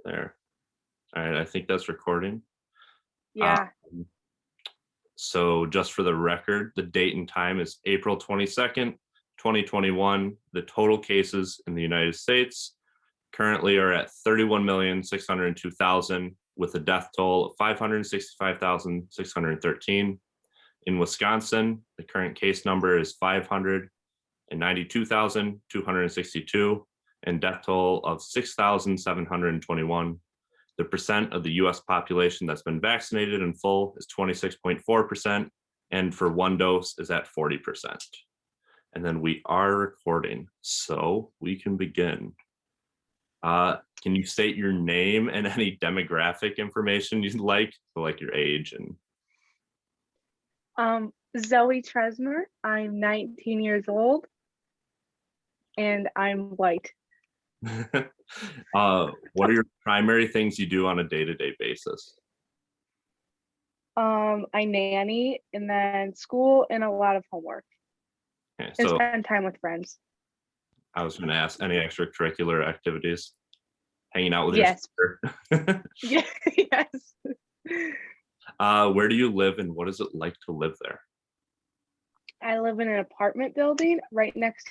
There. All right, I think that's recording. Yeah. So just for the record, the date and time is April 22nd, 2021. The total cases in the United States currently are at 31,602,000 with a death toll of 565,613. In Wisconsin, the current case number is 592,262 and death toll of 6,721. The percent of the US population that's been vaccinated in full is 26.4%, and for one dose is at 40%. And then we are recording, so we can begin. Can you state your name and any demographic information you'd like, so like your age and Zoe Tresemer. I'm 19 years old and I'm white. what are your primary things you do on a day-to-day basis? I nanny and then school and a lot of homework Okay, and so spend time with friends. I was going to ask any extracurricular activities, hanging out with your Yes. sister. Yeah, yes. Where do you live and what is it like to live there? I live in an apartment building right next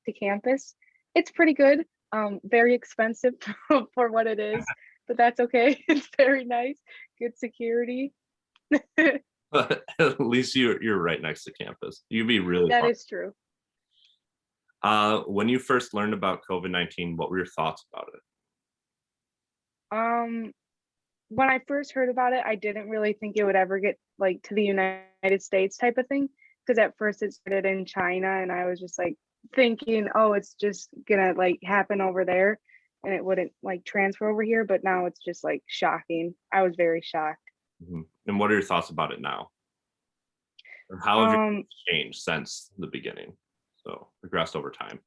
to campus. It's pretty good. Very expensive for what it is, but that's okay. It's very nice. Good security. But at least you're right next to campus. You'd be really That fun. is true. When you first learned about COVID-19, what were your thoughts about it? When I first heard about it, I didn't really think it would ever get like to the United States type of thing. Because at first it started in China and I was just like thinking, oh, it's just gonna like happen over there and it wouldn't like transfer over here. But now it's just like shocking. I was very shocked. And what are your thoughts about it now? Or how have your Um, thoughts changed since the beginning? So progressed over time.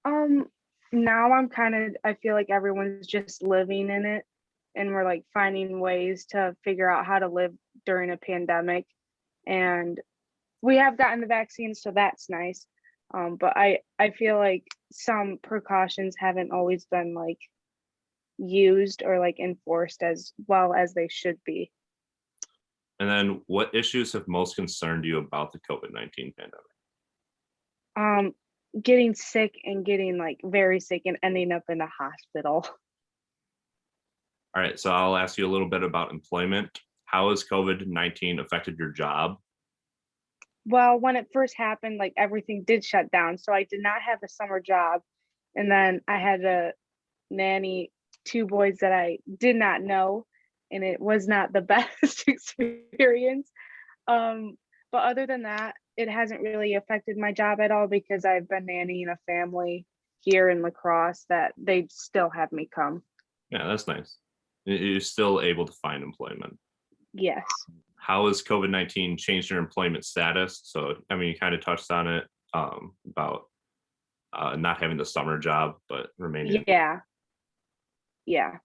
um, Now I feel like everyone's just living in it and we're like finding ways to figure out how to live during a pandemic. And we have gotten the vaccine, so that's nice. But I feel like some precautions haven't always been like used or like enforced as well as they should be. And then what issues have most concerned you about the COVID-19 pandemic? Um, Getting sick and getting like very sick and ending up in a hospital. All right, so I'll ask you a little bit about employment. How has COVID-19 affected your job? Well, when it first happened, like everything did shut down, so I did not have a summer job, and then I had to nanny two boys that I did not know, and it was not the best experience. Um, but other than that, it hasn't really affected my job at all because I've been nannying a family here in La Crosse that they still have me come. Yeah, that's nice. You're still able to find employment. Yes. How has COVID-19 changed your employment status? So, I mean, you kind of touched on it about not having the summer job, but remaining. Yeah. Yeah.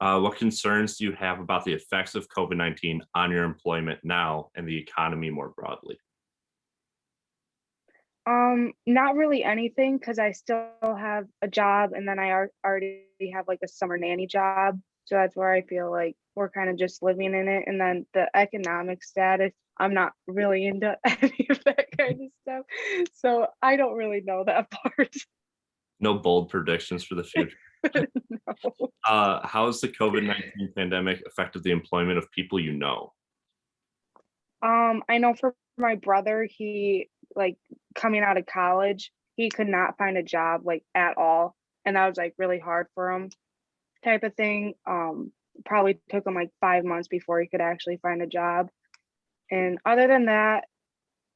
What concerns do you have about the effects of COVID-19 on your employment now and the economy more broadly? Not really anything because I still have a job and then already have like a summer nanny job. So that's where I feel like we're kind of just living in it. And then the economic status, I'm not really into any of that kind of stuff. So I don't really know that part. No bold predictions for the future. No. How has the COVID-19 pandemic affected the employment of people you know? I know for my brother, he like coming out of college, he could not find a job like at all. And that was like really hard for him type of thing. Probably took him like 5 months before he could actually find a job. And other than that,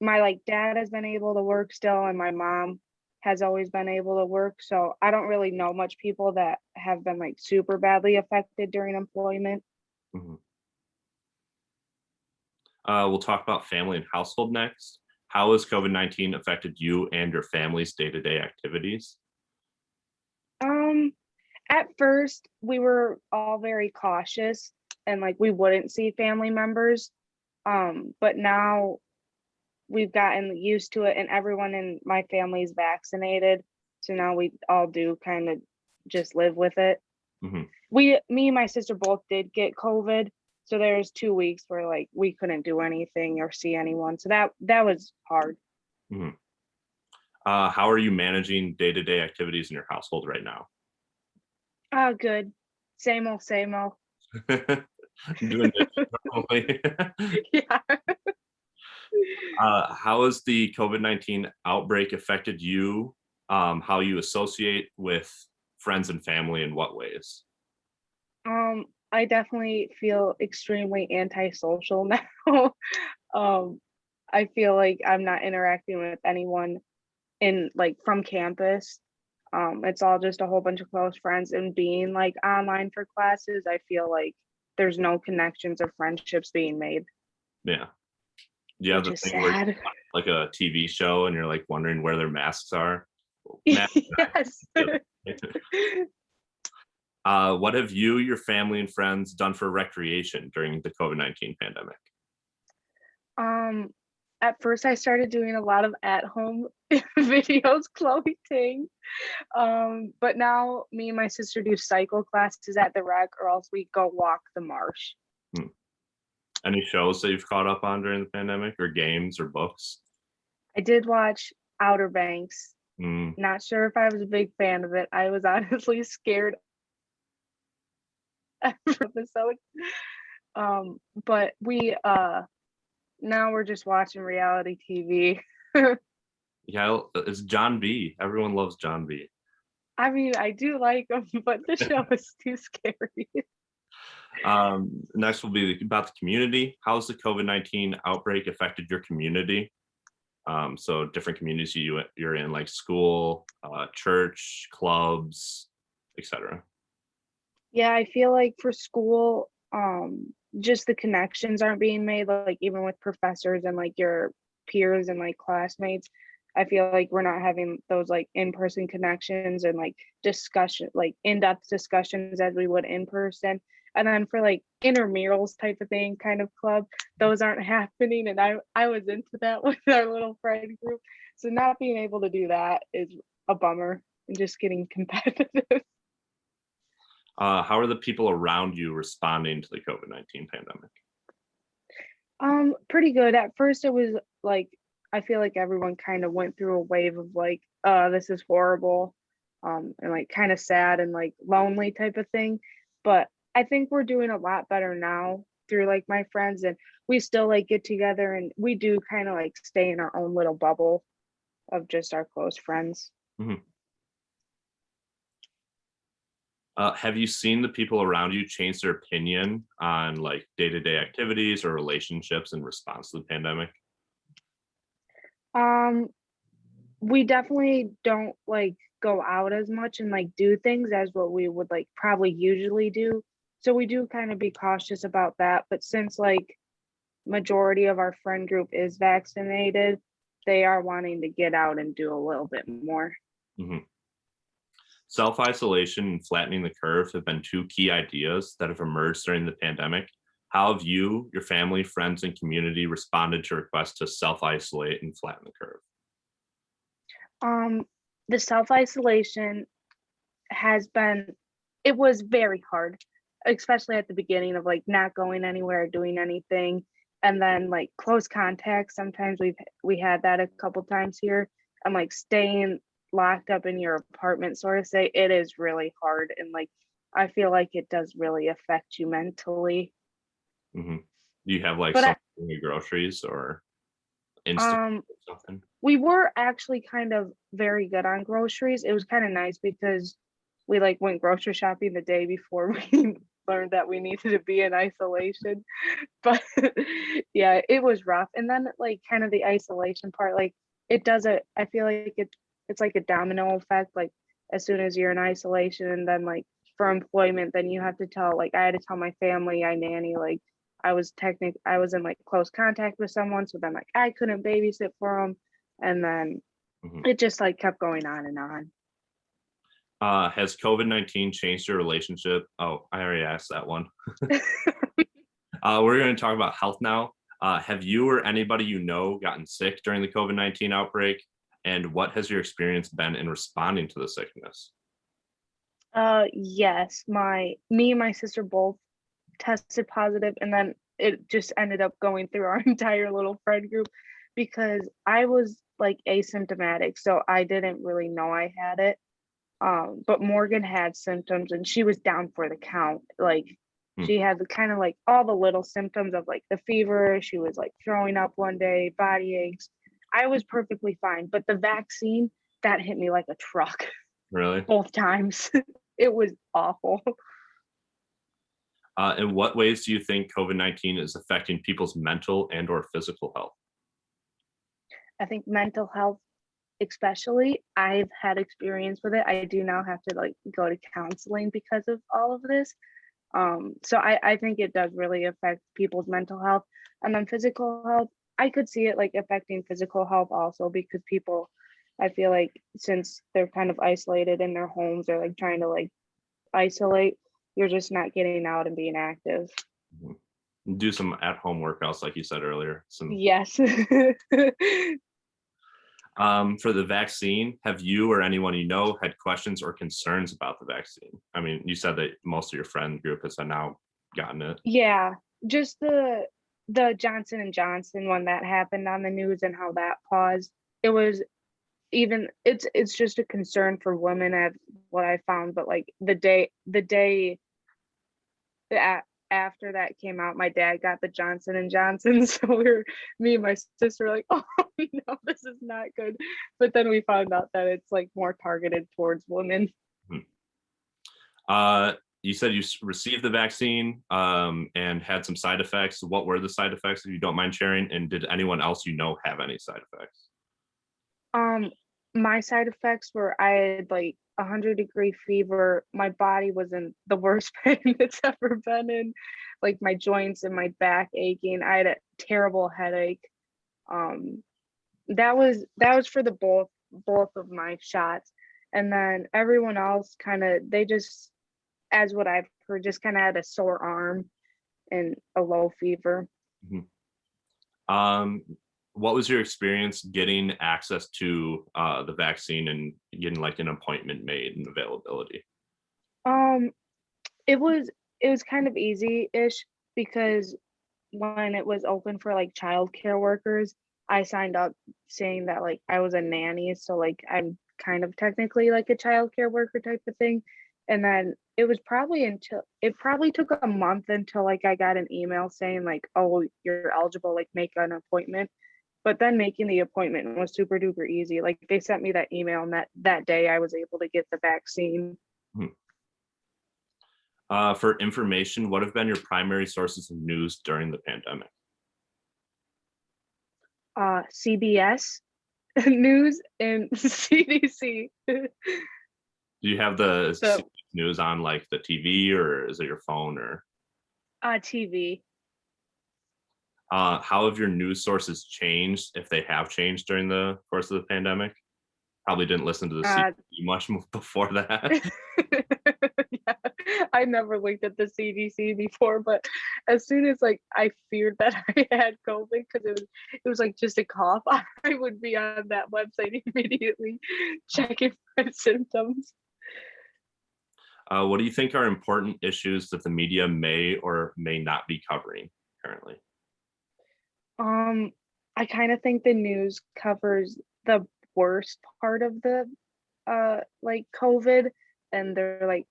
my like dad has been able to work still and my mom has always been able to work. So I don't really know much people that have been like super badly affected during employment. Mhm. We'll talk about family and household next. How has COVID-19 affected you and your family's day-to-day activities? Um, at first we were all very cautious and like we wouldn't see family members. But now we've gotten used to it and everyone in my family is vaccinated. So now we all do kind of just live with it. Mhm. Me and my sister both did get COVID. So there's 2 weeks where like we couldn't do anything or see anyone. So that was hard. Mhm. How are you managing day-to-day activities in your household right now? Oh, good. Same old, same old. Doing dishes normally. Yeah. How has the COVID-19 outbreak affected you? How you associate with friends and family, in what ways? I definitely feel extremely antisocial now. Um, I feel like I'm not interacting with anyone in like from campus. It's all just a whole bunch of close friends and being like online for classes, I feel like there's no connections or friendships being made, Yeah. Do you have which the is thing where you sad. watch, like, a TV show and you're, like, wondering where their masks are? Matt Yes. what have you, your family, and friends done for recreation during the COVID-19 pandemic? Um, at first I started doing a lot of at home videos, Chloe Ting. But now me and my sister do cycle classes at the rec or else we go walk the marsh. Hmm. Any shows that you've caught up on during the pandemic, or games or books? I did watch Outer Banks. Mm, Not sure if I was a big fan of it. I was honestly scared every episode. But we now we're just watching reality TV. yeah, it's John B. Everyone loves John B. I mean, I do like them, but the show is too scary. Next will be about the community. How has the COVID-19 outbreak affected your community? So different communities you're in, like school, church, clubs, etc. Yeah, I feel like for school, just the connections aren't being made, like even with professors and like your peers and like classmates. I feel like we're not having those like in-person connections and like discussion, like in-depth discussions as we would in person. And then for like intramurals type of thing, kind of club, those aren't happening. And I was into that with our little friend group. So not being able to do that is a bummer and just getting competitive. How are the people around you responding to the COVID-19 pandemic? Pretty good. At first it was like I feel like everyone kind of went through a wave of like, this is horrible, and like kind of sad and like lonely type of thing. But I think we're doing a lot better now through like my friends and we still like get together and we do kind of like stay in our own little bubble of just our close friends. Mhm. Have you seen the people around you change their opinion on, like, day-to-day activities or relationships in response to the pandemic? Um, we definitely don't like go out as much and like do things as what we would like probably usually do. So we do kind of be cautious about that. But since like majority of our friend group is vaccinated, they are wanting to get out and do a little bit more. Mhm. Self-isolation and flattening the curve have been two key ideas that have emerged during the pandemic. How have you, your family, friends, and community responded to requests to self-isolate and flatten the curve? Um, the self-isolation has been it was very hard, especially at the beginning of like not going anywhere, doing anything. And then like close contact, sometimes we had that a couple times here. And like staying locked up in your apartment, sort of say it is really hard. And like I feel like it does really affect you mentally. Mhm. Do you have, like, But some groceries or instant um or something? we were actually kind of very good on groceries. It was kind of nice because we like went grocery shopping the day before we learned that we needed to be in isolation. But yeah, it was rough. And then like kind of the isolation part, like it doesn't I feel like it's like a domino effect. Like as soon as you're in isolation and then like for employment, then you have to tell like I had to tell my family I nanny like I was in like close contact with someone, so then like I couldn't babysit for them, and then Mhm. it just like kept going on and on. Has COVID-19 changed your relationship? Oh, I already asked that one. We're gonna talk about health now. Have you or anybody you know gotten sick during the COVID-19 outbreak? And what has your experience been in responding to the sickness? Yes, me and my sister both tested positive, and then it just ended up going through our entire little friend group because I was like asymptomatic, so I didn't really know I had it. But Morgan had symptoms and she was down for the count. Like Hmm, she had the kind of like all the little symptoms of like the fever. She was like throwing up one day, body aches. I was perfectly fine, but the vaccine that hit me like a truck really? both times. It was awful. In what ways do you think COVID-19 is affecting people's mental and or physical health? I think mental health, especially, I've had experience with it. I do now have to like go to counseling because of all of this. So I think it does really affect people's mental health. And then physical health, I could see it like affecting physical health also because people, I feel like since they're kind of isolated in their homes, they're like trying to like isolate, you're just not getting out and being active. Mhm. Do some at-home workouts, like you said earlier. Some Yes. For the vaccine, have you or anyone you know had questions or concerns about the vaccine? I mean, you said that most of your friend group has now gotten it. Yeah, just the Johnson and Johnson one that happened on the news and how that paused. It was even it's just a concern for women at what I found, but like the day a after that came out, my dad got the Johnson and Johnson, so me and my sister were like, "Oh no, this is not good." But then we found out that it's like more targeted towards women. Mhm. Uh, you said you received the vaccine and had some side effects. What were the side effects, if you don't mind sharing? And did anyone else you know have any side effects? Um, my side effects were I had like 100-degree fever. My body was in the worst pain it's ever been in, like my joints and my back aching. I had a terrible headache. Um, that was for the both of my shots. And then everyone else kind of they just, as what I've heard, just kind of had a sore arm and a low fever. Mhm. Um, what was your experience getting access to the vaccine and getting like an appointment made and availability? Um, it was kind of easy-ish because when it was open for like childcare workers, I signed up saying that like I was a nanny, so like I'm kind of technically like a childcare worker type of thing. And then it probably took a month until like I got an email saying like, oh, you're eligible, like make an appointment. But then making the appointment was super duper easy. Like they sent me that email and that day I was able to get the vaccine. Hmm. For information, what have been your primary sources of news during the pandemic? CBS News and CDC. Do you have the So news on like the TV or is it your phone or TV. how have your news sources changed if they have changed during the course of the pandemic? Probably didn't listen to the Uh, CDC much before that. yeah, I never looked at the CDC before, but as soon as like I feared that I had COVID because it was like just a cough, I would be on that website immediately checking for symptoms. What do you think are important issues that the media may or may not be covering currently? Um, I kind of think the news covers the worst part of the like COVID, and they're like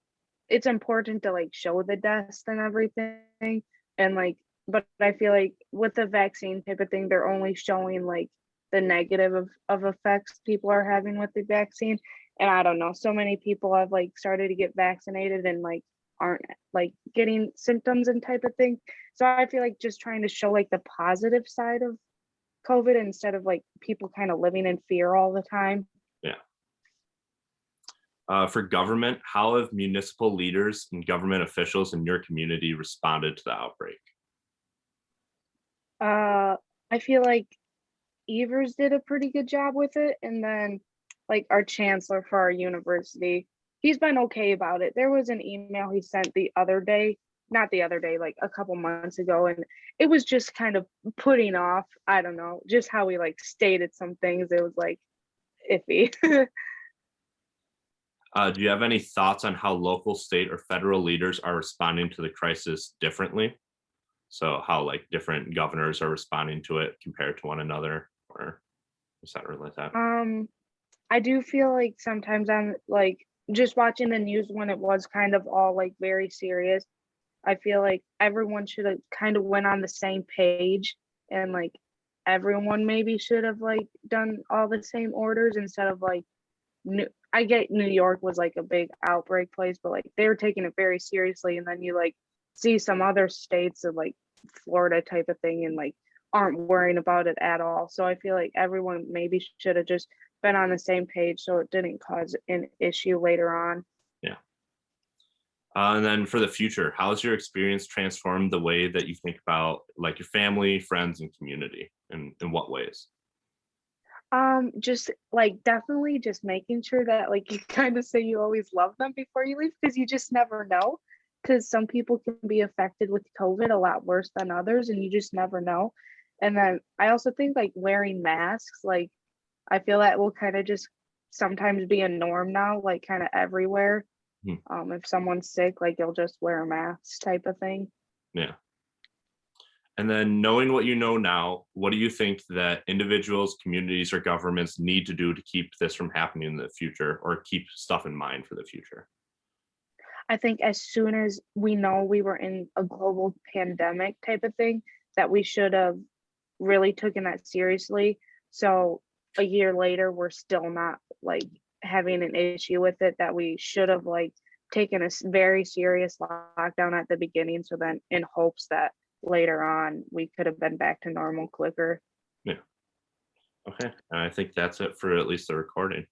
it's important to like show the deaths and everything, and like but I feel like with the vaccine type of thing they're only showing like the negative of effects people are having with the vaccine. And I don't know, so many people have like started to get vaccinated and like aren't like getting symptoms and type of thing. So I feel like just trying to show like the positive side of COVID instead of like people kind of living in fear all the time. Yeah. For government, how have municipal leaders and government officials in your community responded to the outbreak? uh I feel like Evers did a pretty good job with it. And then, like, our chancellor for our university, he's been okay about it. There was an email he sent the other day, not the other day, like a couple months ago. And it was just kind of putting off, I don't know, just how he like stated some things. It was like iffy. Do you have any thoughts on how local, state, or federal leaders are responding to the crisis differently? So how like different governors are responding to it compared to one another, or is that really like that? Um, I do feel like sometimes I'm like just watching the news when it was kind of all like very serious. I feel like everyone should have kind of went on the same page and like everyone maybe should have like done all the same orders instead of like I get New York was like a big outbreak place, but like they were taking it very seriously. And then you like see some other states of like Florida type of thing and like aren't worrying about it at all. So I feel like everyone maybe should have just been on the same page so it didn't cause an issue later on. Yeah. And then for the future, how has your experience transformed the way that you think about like your family, friends, and community? And in what ways? Just like definitely just making sure that like you kind of say you always love them before you leave because you just never know. Because some people can be affected with COVID a lot worse than others, and you just never know. And then I also think like wearing masks, like I feel that will kind of just sometimes be a norm now, like kind of everywhere. Hmm. If someone's sick, like you'll just wear a mask type of thing. Yeah. And then knowing what you know now, what do you think that individuals, communities, or governments need to do to keep this from happening in the future or keep stuff in mind for the future? I think as soon as we know we were in a global pandemic type of thing, that we should have really taken that seriously. So a year later, we're still not like having an issue with it, that we should have like taken a very serious lockdown at the beginning. So then in hopes that later on we could have been back to normal quicker. Yeah. Okay. And I think that's it for at least the recording.